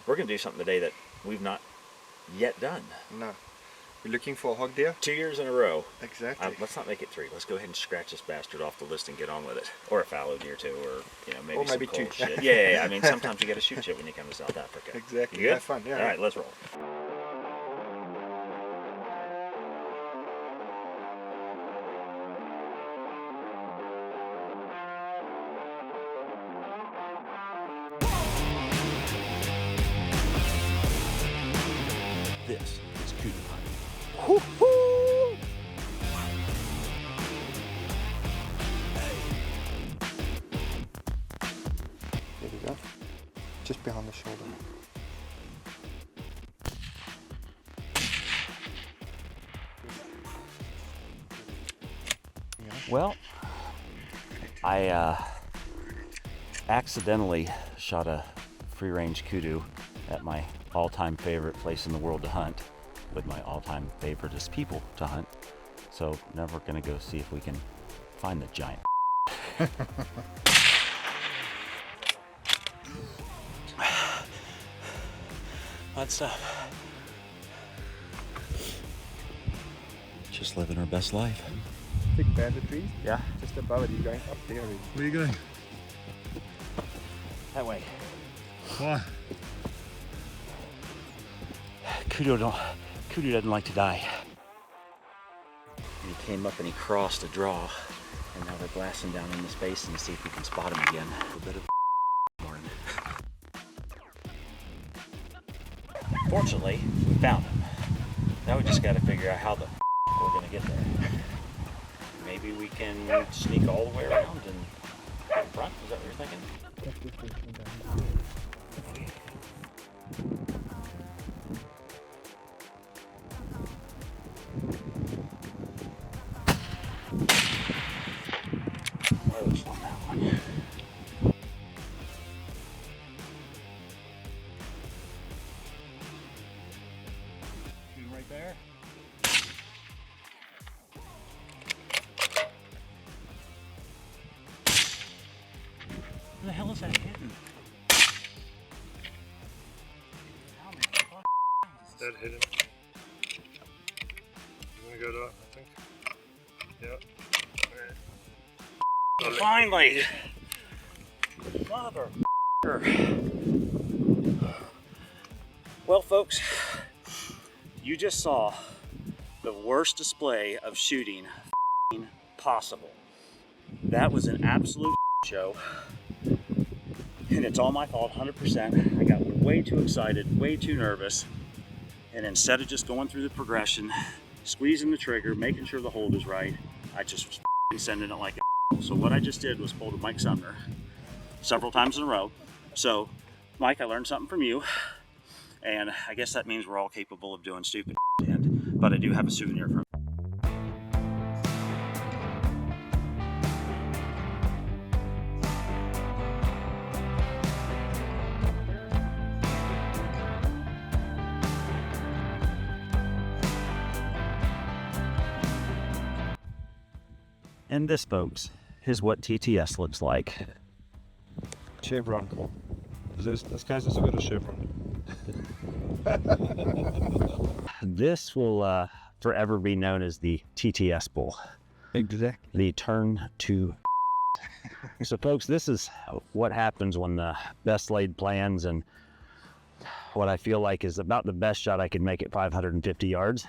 We're going to do something today that we've not yet done. No. We're looking for a hog deer? 2 years in a row. Exactly. Let's not make it 3. Let's go ahead and scratch this bastard off the list and get on with it. Or a fallow deer too, or maybe some cold 2. shit. Yeah. I mean, sometimes you got to shoot shit when you come to South Africa. Exactly. You good? Have fun. Yeah. All right, let's roll. This is kudu hunting. Woo-hoo! There we go. Just behind the shoulder. Well, I accidentally shot a free-range kudu at my all-time favorite place in the world to hunt with my all-time favoriteest people to hunt. So now we're gonna go see if we can find the giant. Fun stuff. Just living our best life. Big banded tree? Yeah. Just above it. You're going up there. Where are you going? That way. Why? Kudu doesn't like to die. And he came up and he crossed a draw, and now we're glassing down in this basin to see if we can spot him again. A bit of morning. Fortunately, we found him. Now we just got to figure out how the we're gonna get there. Maybe we can sneak all the way around and in front. Is that what you're thinking? Close on that one. Right there. Where the hell is that hitting? How the fuck? That hit him. I'm gonna go to it, I think. Yeah. Finally! Mother. Well, folks, you just saw the worst display of shooting possible. That was an absolute show. And it's all my fault, 100%. I got way too excited, way too nervous. And instead of just going through the progression, squeezing the trigger, making sure the hold is right, I just was sending it like a. So what I just did was pull to Mike Sumner several times in a row. So, Mike, I learned something from you. And I guess that means we're all capable of doing stupid shit. But I do have a souvenir from. And this, folks, is what TTS looks like. Chevron. Das guy's just got a chevron. This will forever be known as the TTS bull. Exactly. The turn to. So, folks, this is what happens when the best laid plans and what I feel like is about the best shot I could make at 550 yards.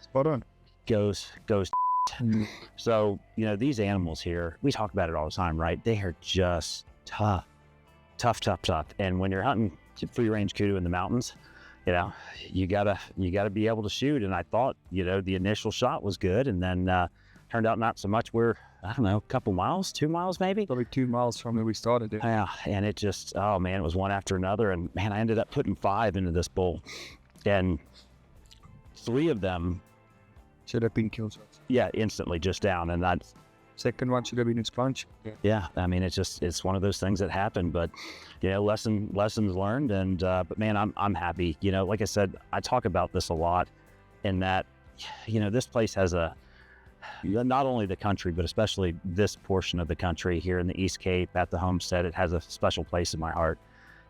Spot on. Goes. So, these animals here, we talk about it all the time, right? They are just tough. And when you're hunting free range kudu in the mountains, you gotta be able to shoot. And I thought, the initial shot was good, and then turned out not so much. We're, I don't know, a couple miles, 2 miles maybe? Probably 2 miles from where we started. Yeah, and it just, oh man, it was one after another. And man, I ended up putting 5 into this bull. And 3 of them should have been kill shots. Yeah, instantly just down. And that second one should have been its punch. Yeah, I mean, it's one of those things that happen, but lessons learned. And but man, I'm happy. Like I said, I talk about this a lot, in that this place has not only the country, but especially this portion of the country here in the East Cape at the homestead, it has a special place in my heart.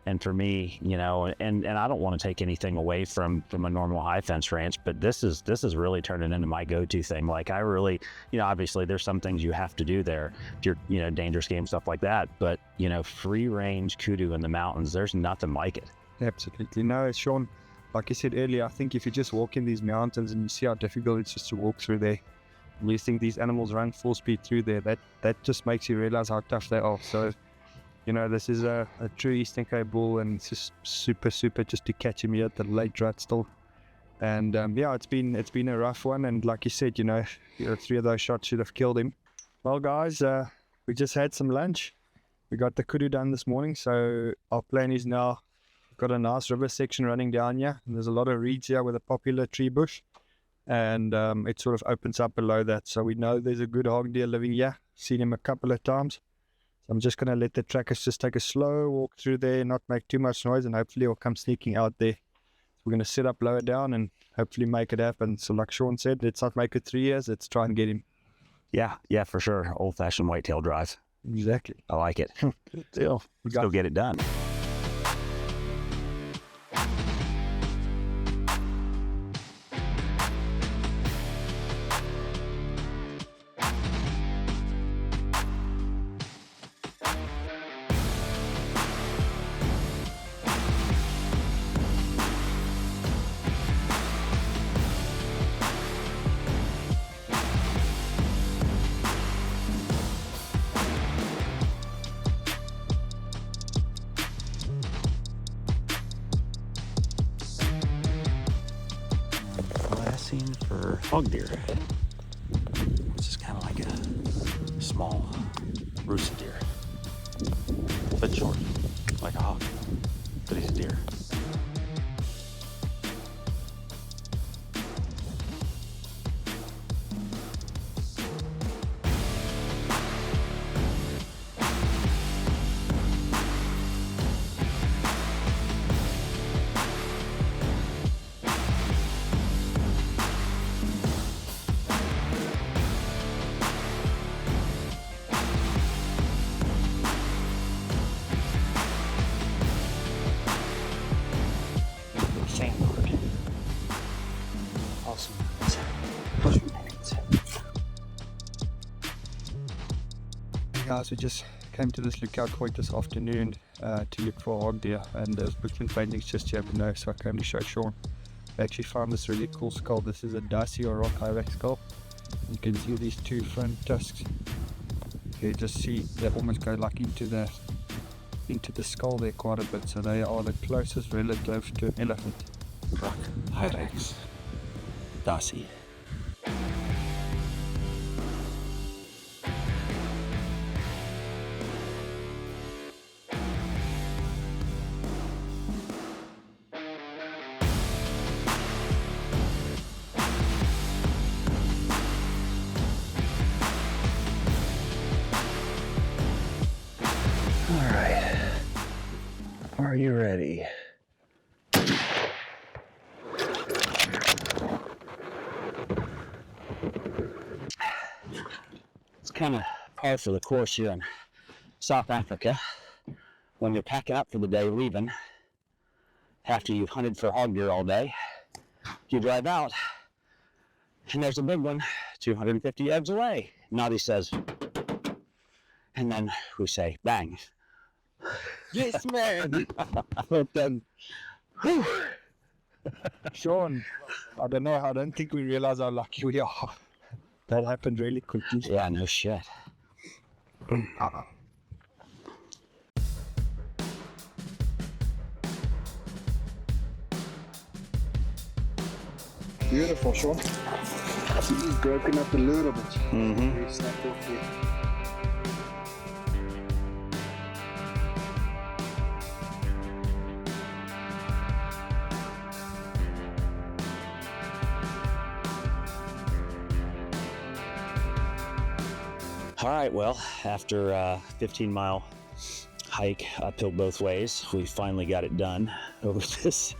And for me, you know, and I don't want to take anything away from a normal high fence ranch, but this is really turning into my go-to thing. Like I really, you know, obviously there's some things you have to do there if you're, you know, dangerous game, stuff like that. But, you know, free range kudu in the mountains, there's nothing like it. Absolutely. No, Sean, like you said earlier, I think if you just walk in these mountains and you see how difficult it's just to walk through there, and you think these animals run full speed through there, that just makes you realize how tough they are. So, you know, this is a true Eastern Cape bull, and it's just super just to catch him here at the late rut still. And yeah, it's been a rough one, and like you said, you know, 3 of those shots should have killed him. Well guys, we just had some lunch. We got the kudu done this morning, so our plan is now, we've got a nice river section running down here, and there's a lot of reeds here with a popular tree bush, and it sort of opens up below that, so we know there's a good hog deer living here. Seen him a couple of times. So I'm just going to let the trackers just take a slow walk through there, not make too much noise, and hopefully he'll come sneaking out there. So we're going to set up lower down and hopefully make it happen. So like Sean said, let's not make it 3 years, let's try and get him. Yeah, for sure. Old-fashioned whitetail drive. Exactly. I like it. Good deal. Let's go get it done. Glassing for hog deer, which is kind of like a small roost deer, but short, like a hog, but he's a deer. Guys, we just came to this lookout point this afternoon to look for hog deer, and there's booking paintings just here below, so I came to show Sean. I actually found this really cool skull. This is a dicey or rock hyrax skull. You can see these 2 front tusks. You just see they almost go like into the skull there quite a bit, so they are the closest relative to an elephant. Rock hyrax, dicey. All right, are you ready? It's kind of par for the course here in South Africa when you're packing up for the day, leaving after you've hunted for hog deer all day. You drive out and there's a big one 250 yards away. Naughty says, and then we say bang. Yes, man. Well done. Sean, I don't think we realize how lucky we are. That happened really quickly. Yeah, no shit. Beautiful, Sean. He's broken up a little bit. Mm-hmm. He snapped off there. All right, well, after a 15-mile hike uphill both ways. We finally got it done over this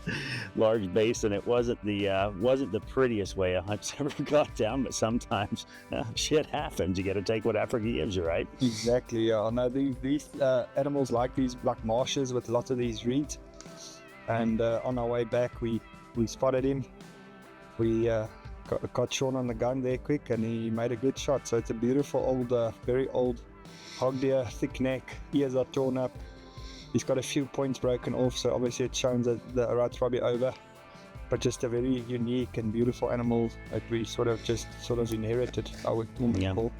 large basin. It wasn't the prettiest way a hunt's ever got down, but sometimes shit happens. You got to take what Africa gives you, right? Exactly. Yeah. No, these animals like marshes with lots of these reeds. And on our way back, we spotted him. We got Sean on the gun there quick, and he made a good shot. So it's a beautiful old, very old hog deer, thick neck, ears are torn up. He's got a few points broken off, so obviously it shows that the rut's probably over. But just a very unique and beautiful animal that we sort of inherited, I would call.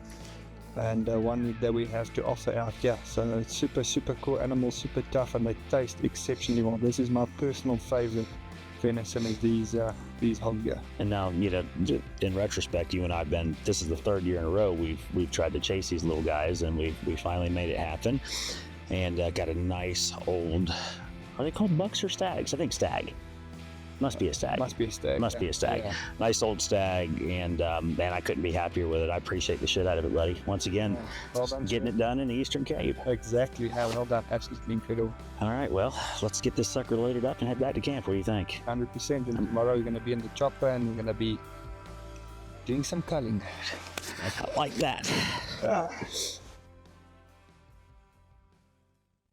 And one that we have to offer out here. So it's super cool animal, super tough, and they taste exceptionally well. This is my personal favorite venison, is these hog deer. And now, in retrospect, you and I've been, this is the third year in a row we've tried to chase these little guys, and we finally made it happen, and got a nice old, are they called bucks or stags? I think stag. Must be a stag. Must be a stag. Yeah. Nice old stag, and man, I couldn't be happier with it. I appreciate the shit out of it, buddy. Once again, well done, getting it done in the Eastern Cape. Exactly. Well done. Absolutely incredible. All right, well, let's get this sucker loaded up and head back to camp. What do you think? 100%. And tomorrow we're going to be in the chopper, and we're going to be doing some culling. I like that.